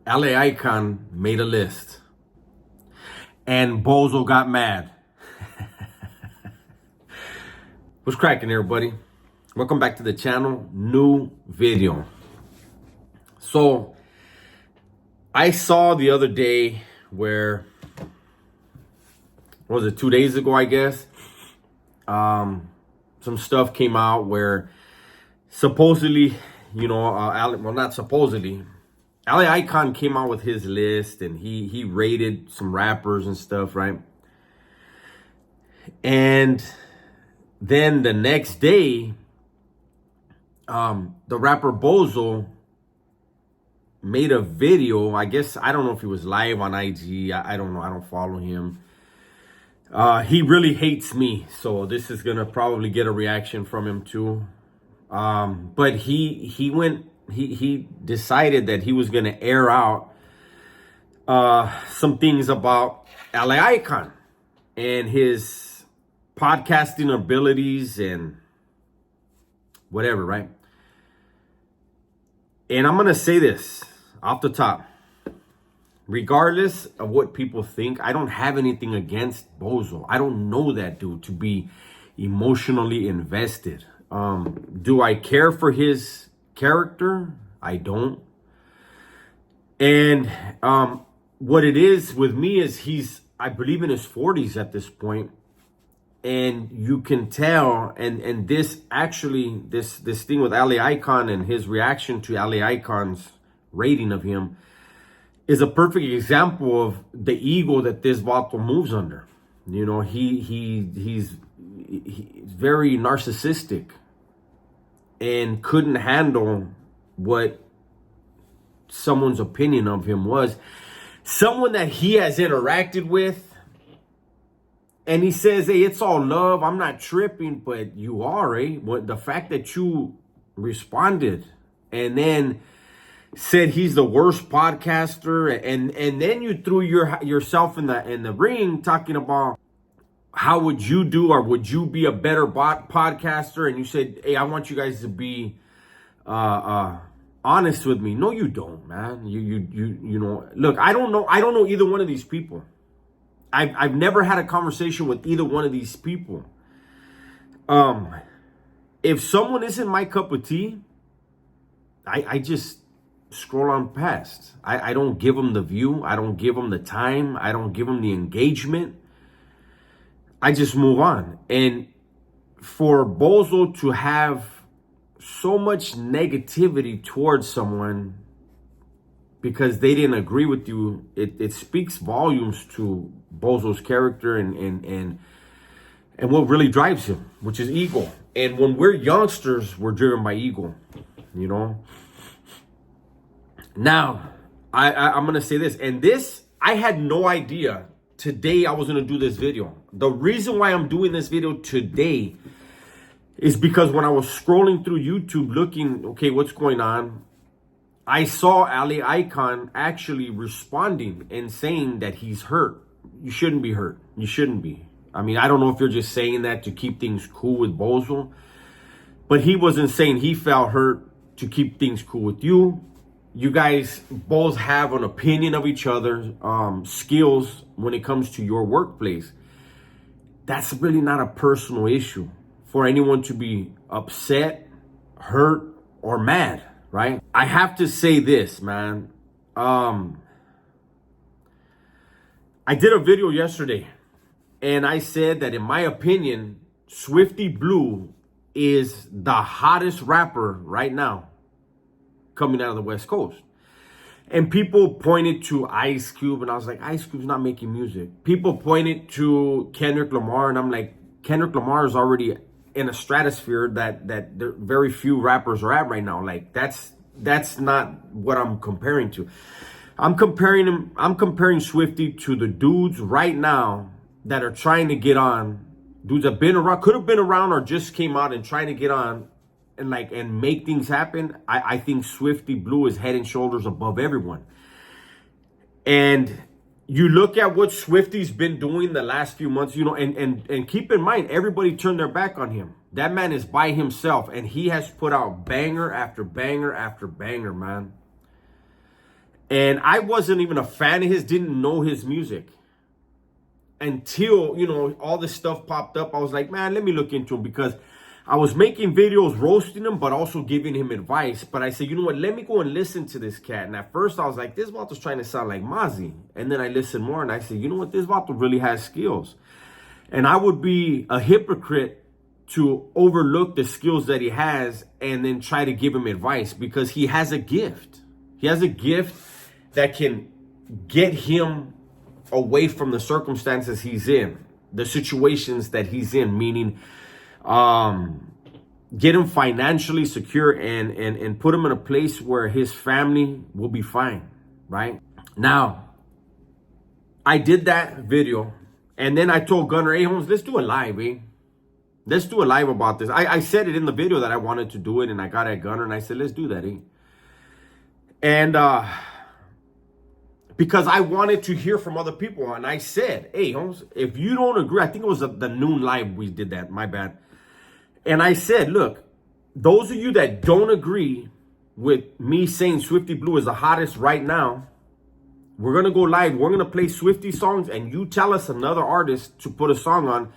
Eyekon made a list. And Bozo got mad. What's cracking, everybody? Welcome back to the channel. New video. So, I saw the other day where, what was it, 2 days ago, I guess? Some stuff came out where supposedly, well, not supposedly, Eyekon came out with his list and he rated some rappers and stuff, right? And then the next day, the rapper Bozo made a video. I guess, I don't know if he was live on IG. I don't know. I don't follow him. He really hates me, so this is gonna probably get a reaction from him too. But he decided that he was gonna air out some things about Eyekon and his podcasting abilities and whatever, right? And I'm gonna say this off the top. Regardless of what people think, I don't have anything against Bozo. I don't know that dude to be emotionally invested. Do I care for his character? I don't. And what it is with me is I believe in his 40s at this point. And you can tell, and this actually, this thing with Eyekon and his reaction to Eyekon's rating of him is a perfect example of the ego that this Bozo moves under. You know, he's very narcissistic and couldn't handle what someone's opinion of him was. Someone that he has interacted with, and he says, hey, it's all love, I'm not tripping, but you are, eh? The fact that you responded and then said he's the worst podcaster, and then you threw yourself in the ring talking about how would you do, or would you be a better podcaster, and you said, hey, I want you guys to be honest with me. No, you don't, man. You know, look, I don't know either one of these people. I've never had a conversation with either one of these people. If someone isn't my cup of tea, I just scroll on past. I don't give them the view. I don't give them the time. I don't give them the engagement. I just move on. And for Bozo to have so much negativity towards someone because they didn't agree with you, it speaks volumes to Bozo's character and what really drives him, which is ego. And when we're youngsters, we're driven by ego, you know? Now, I'm going to say this, and this, I had no idea today I was going to do this video. The reason why I'm doing this video today is because when I was scrolling through YouTube looking, okay, what's going on, I saw Eyekon actually responding and saying that he's hurt. You shouldn't be hurt. You shouldn't be. I mean, I don't know if you're just saying that to keep things cool with Bozo, but he wasn't saying he felt hurt to keep things cool with you. You guys both have an opinion of each other's skills when it comes to your workplace. That's really not a personal issue for anyone to be upset, hurt, or mad, right? I have to say this, man. I did a video yesterday, and I said that in my opinion, Swifty Blue is the hottest rapper right now coming out of the West Coast. And people pointed to Ice Cube, and I was like, Ice Cube's not making music. People pointed to Kendrick Lamar, and I'm like, Kendrick Lamar is already in a stratosphere that there very few rappers are at right now. Like, that's not what I'm comparing to. I'm comparing Swifty to the dudes right now that are trying to get on. Dudes that been around, could have been around, or just came out and trying to get on and make things happen. I think Swifty Blue is head and shoulders above everyone. And you look at what Swifty's been doing the last few months, you know, and keep in mind, everybody turned their back on him. That man is by himself, and he has put out banger after banger after banger, man. And I wasn't even a fan of his, didn't know his music. Until, all this stuff popped up, I was like, man, let me look into him, because I was making videos roasting him, but also giving him advice. But I said, you know what, let me go and listen to this cat. And at first I was like, this Vato's trying to sound like Mozzie. And then I listened more and I said, you know what, this Vato really has skills. And I would be a hypocrite to overlook the skills that he has and then try to give him advice, because he has a gift. He has a gift that can get him away from the circumstances he's in, the situations that he's in, meaning get him financially secure and put him in a place where his family will be fine, right? Now, I did that video, and then I told Gunner, hey, Holmes, let's do a live, eh? Let's do a live about this. I said it in the video that I wanted to do it, and I got at Gunner, and I said, let's do that, eh? And because I wanted to hear from other people, and I said, hey, Holmes, if you don't agree, I think it was the noon live we did that, my bad. And I said, look, those of you that don't agree with me saying Swifty Blue is the hottest right now, we're going to go live. We're going to play Swifty songs, and you tell us another artist to put a song on,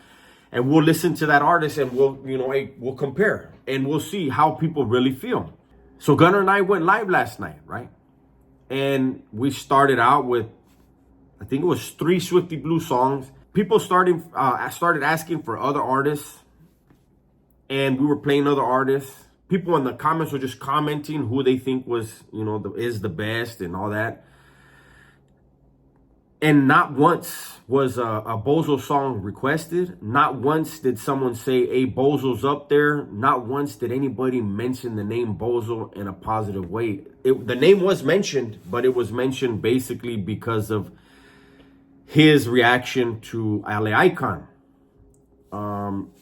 and we'll listen to that artist, and we'll compare, and we'll see how people really feel. So Gunner and I went live last night, right? And we started out with, I think it was 3 Swifty Blue songs. People started asking for other artists, and we were playing other artists. People in the comments were just commenting who they think was, is the best and all that. And not once was a Bozo song requested. Not once did someone say, hey, Bozo's up there. Not once did anybody mention the name Bozo in a positive way. The name was mentioned, but it was mentioned basically because of his reaction to Eyekon.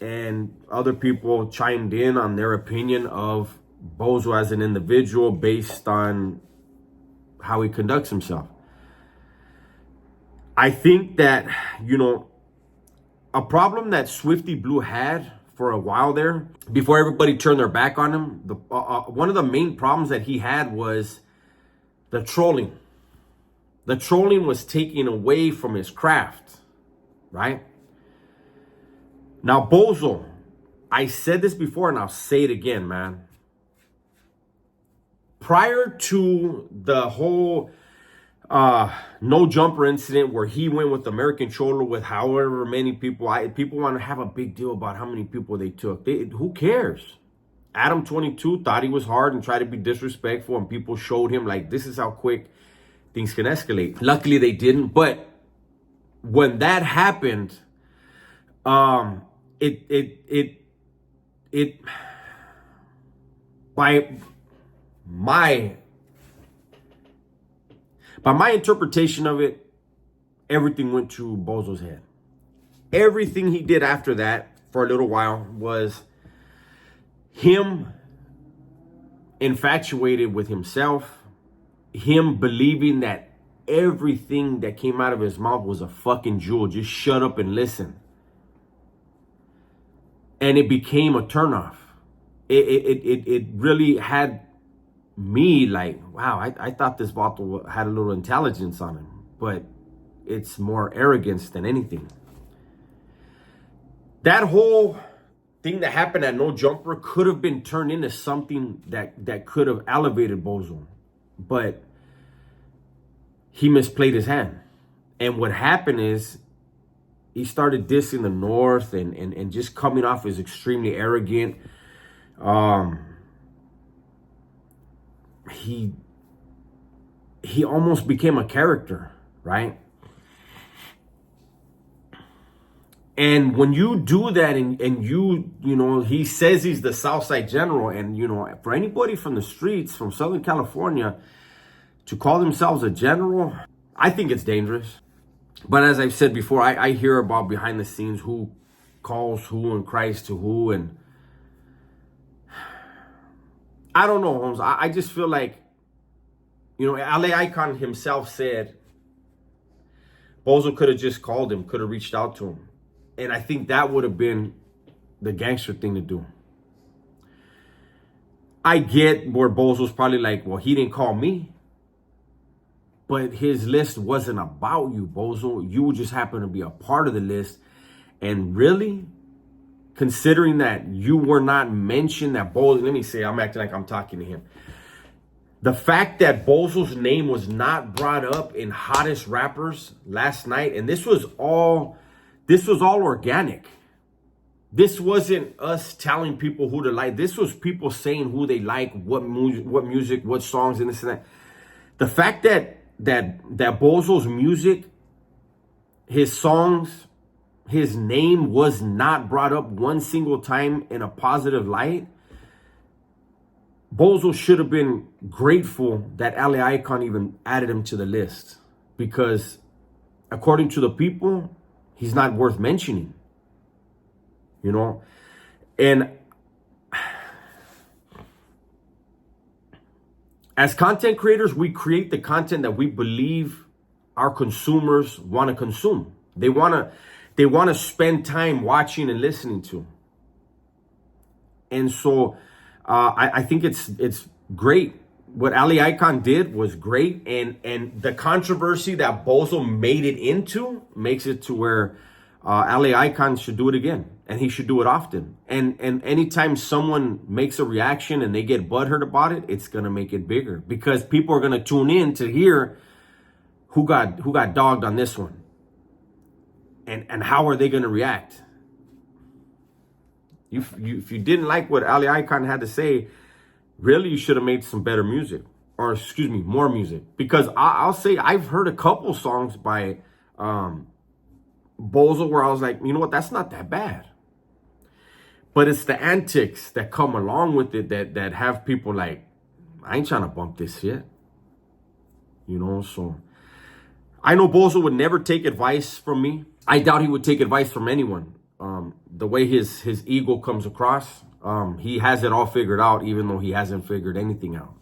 And other people chimed in on their opinion of Bozo as an individual based on how he conducts himself. I think that, a problem that Swifty Blue had for a while there, before everybody turned their back on him, one of the main problems that he had was the trolling. The trolling was taken away from his craft, right? Now, Bozo, I said this before and I'll say it again, man. Prior to the whole no jumper incident where he went with American Cholo with however many people, people want to have a big deal about how many people they took. Who cares? Adam 22 thought he was hard and tried to be disrespectful, and people showed him like, this is how quick things can escalate. Luckily they didn't, but when that happened, by my interpretation of it, everything went to Bozo's head. Everything he did after that for a little while was him infatuated with himself, him believing that everything that came out of his mouth was a fucking jewel. Just shut up and listen. And it became a turnoff. It really had me like, wow, I thought this bottle had a little intelligence on him, but it's more arrogance than anything. That whole thing that happened at No Jumper could have been turned into something that could have elevated Bozo, but he misplayed his hand. And what happened is he started dissing the North and just coming off as extremely arrogant. He almost became a character, right? And when you do that and he says he's the Southside General, and for anybody from the streets from Southern California to call themselves a general, I think it's dangerous. But as I've said before, I hear about behind the scenes who calls who and cries to who, and I don't know, Holmes. I just feel like, Eyekon himself said Bozo could have just called him, could have reached out to him. And I think that would have been the gangster thing to do. I get where Bozo's probably like, well, he didn't call me. but his list wasn't about you, Bozo. You just happen to be a part of the list. And really, considering that you were not mentioned, that Bozo, let me say, I'm acting like I'm talking to him. The fact that Bozo's name was not brought up in hottest rappers last night, and this was all organic. This wasn't us telling people who to like. This was people saying who they like, what music, what songs, and this and that. The fact that Bozo's music, his songs, his name was not brought up one single time in a positive light, Bozo should have been grateful that Eyekon even added him to the list, because according to the people, he's not worth mentioning. You know, and as content creators, we create the content that we believe our consumers want to consume. They want to spend time watching and listening to. And so I think it's great. What Eyekon did was great, and the controversy that Bozo made it into makes it to where Eyekon should do it again, and he should do it often. And anytime someone makes a reaction and they get butthurt about it, it's gonna make it bigger, because people are gonna tune in to hear who got dogged on this one, and how are they gonna react. If you didn't like what Eyekon had to say, really, you should have made some better music, or excuse me, more music. Because I'll say I've heard a couple songs by Bozo where I was like, you know what, that's not that bad. But it's the antics that come along with it that have people like, I ain't trying to bump this shit. You know, so I know Bozo would never take advice from me. I doubt he would take advice from anyone. The way his ego comes across, he has it all figured out, even though he hasn't figured anything out.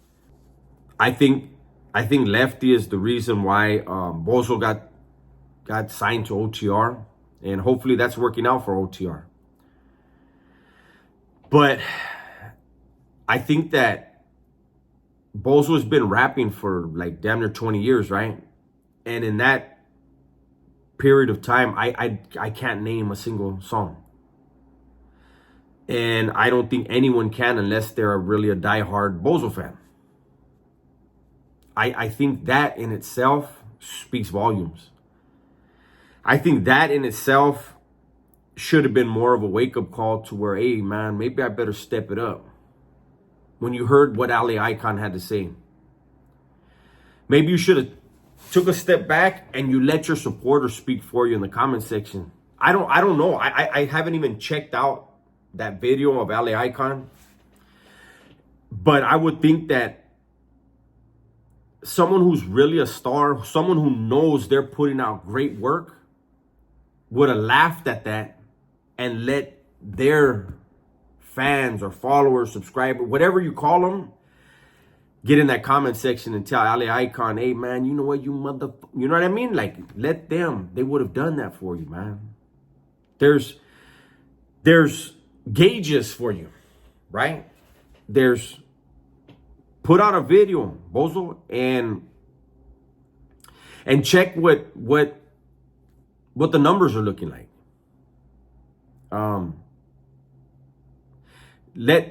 I think Lefty is the reason why Bozo got signed to OTR, and hopefully that's working out for OTR. But I think that Bozo has been rapping for like damn near 20 years, right? And in that period of time, I can't name a single song. And I don't think anyone can, unless they're really a diehard Bozo fan. I think that in itself speaks volumes. I think that in itself should have been more of a wake-up call to where, hey, man, maybe I better step it up. When you heard what Eyekon had to say, maybe you should have took a step back and you let your supporters speak for you in the comment section. I don't know. I haven't even checked out that video of Eyekon, but I would think that someone who's really a star, someone who knows they're putting out great work, would have laughed at that and let their fans or followers, subscribers, whatever you call them, get in that comment section and tell Eyekon, hey man, you know what, you know what I mean? Like, let them, they would have done that for you, man. There's gauges for you, right? There's put out a video, Bozo, and check what the numbers are looking like.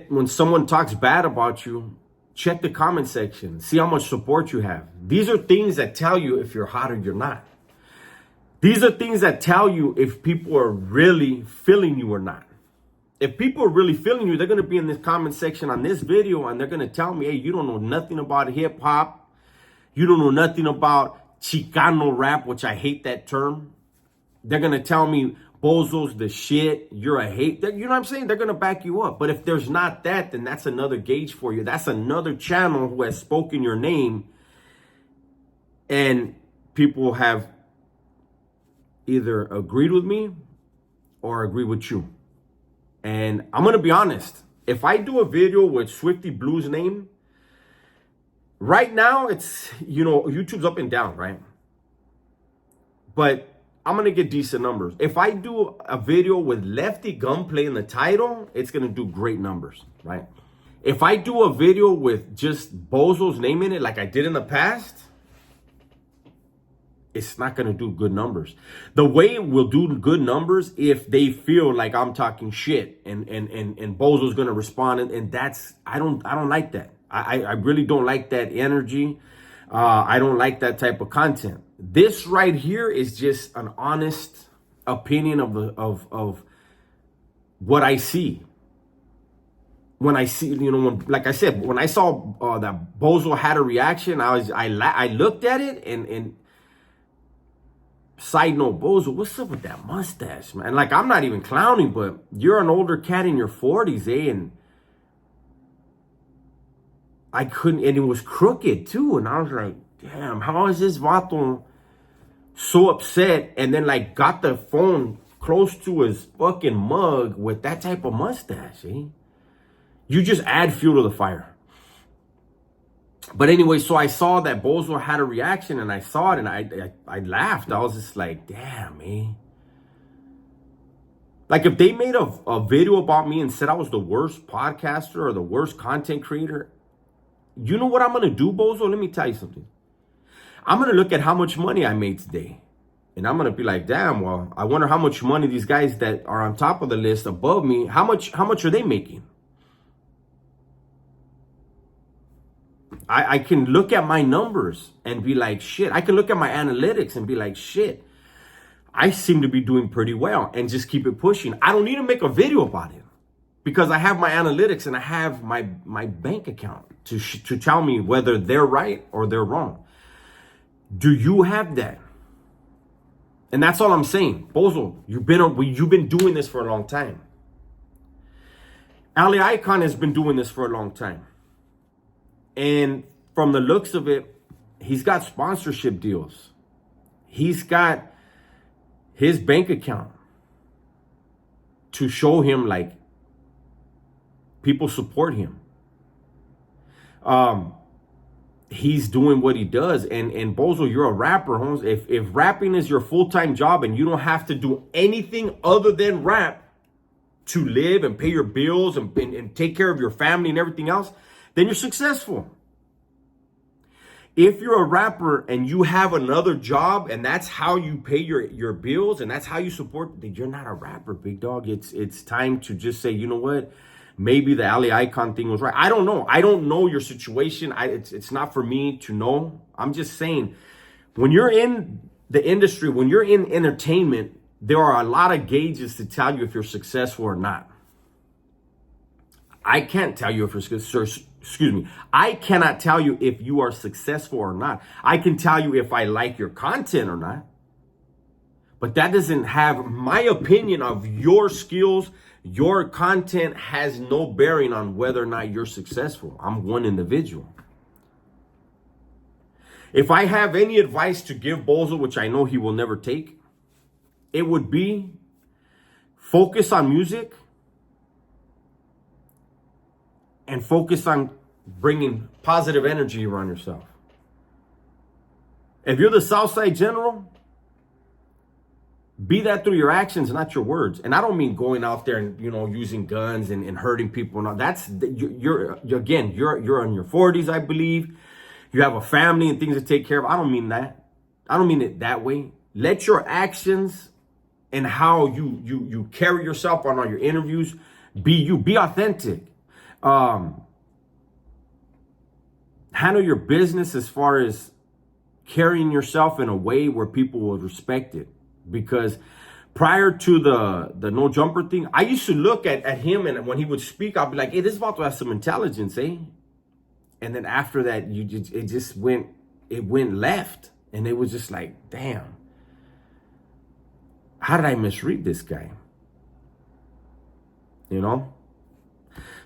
When someone talks bad about you, check the comment section, see how much support you have. These are things that tell you if you're hot or you're not. These are things that tell you if people are really feeling you or not. If people are really feeling you, they're going to be in this comment section on this video, and they're going to tell me, hey, you don't know nothing about hip hop. You don't know nothing about Chicano rap, which I hate that term. They're going to tell me Bozo's the shit. You're a hate. You know what I'm saying? They're going to back you up. But if there's not that, then that's another gauge for you. That's another channel who has spoken your name, and people have either agreed with me or agree with you. And I'm going to be honest. If I do a video with Swifty Blue's name, right now it's, you know, YouTube's up and down, right? But I'm going to get decent numbers. If I do a video with Lefty Gunplay in the title, it's going to do great numbers, right? If I do a video with just Bozo's name in it, like I did in the past, it's not going to do good numbers. The way it will do good numbers if they feel like I'm talking shit and Bozo's going to respond. And that's, I don't like that. I really don't like that energy. I don't like that type of content. This right here is just an honest opinion of what I see. When I see, like I said, when I saw that Bozo had a reaction, I looked at it and side note, Bozo, what's up with that mustache, man? Like, I'm not even clowning, but you're an older cat in your 40s, eh? And I couldn't, and it was crooked too. And I was like, damn, how is this vato so upset? And then like got the phone close to his fucking mug with that type of mustache, eh? You just add fuel to the fire. But anyway, so I saw that Bozo had a reaction and I saw it and I laughed. I was just like, damn, man. Like if they made a video about me and said I was the worst podcaster or the worst content creator, you know what I'm going to do, Bozo? Let me tell you something. I'm going to look at how much money I made today. And I'm going to be like, damn, well, I wonder how much money these guys that are on top of the list above me, how much are they making? I can look at my numbers and be like, shit. I can look at my analytics and be like, shit, I seem to be doing pretty well and just keep it pushing. I don't need to make a video about it because I have my analytics and I have my bank account to tell me whether they're right or they're wrong. Do you have that? And that's all I'm saying. Bozo, you've been doing this for a long time. Eyekon has been doing this for a long time. And from the looks of it, he's got sponsorship deals. He's got his bank account to show him like people support him. He's doing what he does. And Bozo, you're a rapper, Holmes. If rapping is your full-time job and you don't have to do anything other than rap to live and pay your bills and take care of your family and everything else, then you're successful. If you're a rapper and you have another job and that's how you pay your bills and that's how you support, then you're not a rapper, big dog. It's time to just say, you know what? Maybe the Eyekon thing was right. I don't know. I don't know your situation. It's not for me to know. I'm just saying, when you're in the industry, when you're in entertainment, there are a lot of gauges to tell you if you're successful or not. I can't tell you if you're successful. Excuse me. I cannot tell you if you are successful or not. I can tell you if I like your content or not. But that doesn't have my opinion of your skills. Your content has no bearing on whether or not you're successful. I'm one individual. If I have any advice to give Bozo, which I know he will never take, it would be focus on music and focus on bringing positive energy around yourself. If you're the Southside General, be that through your actions, not your words. And I don't mean going out there and, using guns and hurting people. No, that's, you're in your 40s, I believe. You have a family and things to take care of. I don't mean that. I don't mean it that way. Let your actions and how you carry yourself on all your interviews be you. Be authentic. Handle your business as far as carrying yourself in a way where people will respect it. Because prior to the no jumper thing, I used to look at him, and when he would speak, I'd be like, hey, this vato has some intelligence, eh? And then after that, it went left. And it was just like, damn, how did I misread this guy?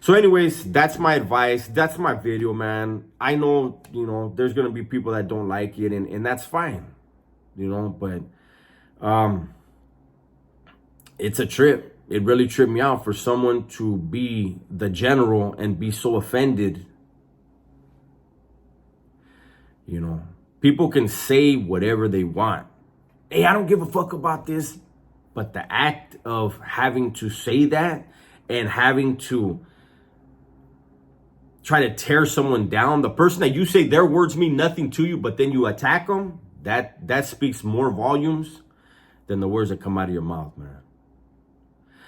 So anyways, that's my advice. That's my video, man. I know, there's going to be people that don't like it, and that's fine, but it's a trip. It really tripped me out for someone to be the general and be so offended. People can say whatever they want. Hey, I don't give a fuck about this. But the act of having to say that and having to try to tear someone down, the person that you say their words mean nothing to you, but then you attack them, That speaks more volumes than the words that come out of your mouth, man.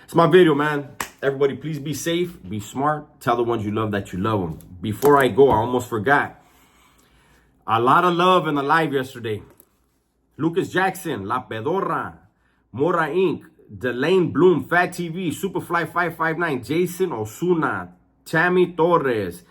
It's my video, man. Everybody, please be safe, be smart. Tell the ones you love that you love them. Before I go, I almost forgot. A lot of love in the live yesterday. Lucas Jackson, La Pedorra, Mora Inc., Delane Bloom, Fat TV, Superfly 559, Jason Osuna, Tammy Torres,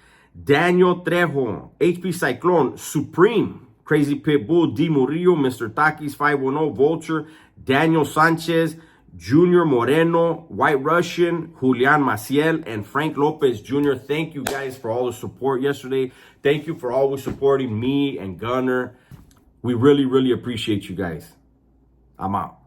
Daniel Trejo, HP Cyclone, Supreme, Crazy Pitbull, D. Murillo, Mr. Takis 510, Vulture, Daniel Sanchez, Junior Moreno, White Russian, Julian Maciel, and Frank Lopez Jr. Thank you guys for all the support yesterday. Thank you for always supporting me and Gunner. We really, really appreciate you guys. I'm out.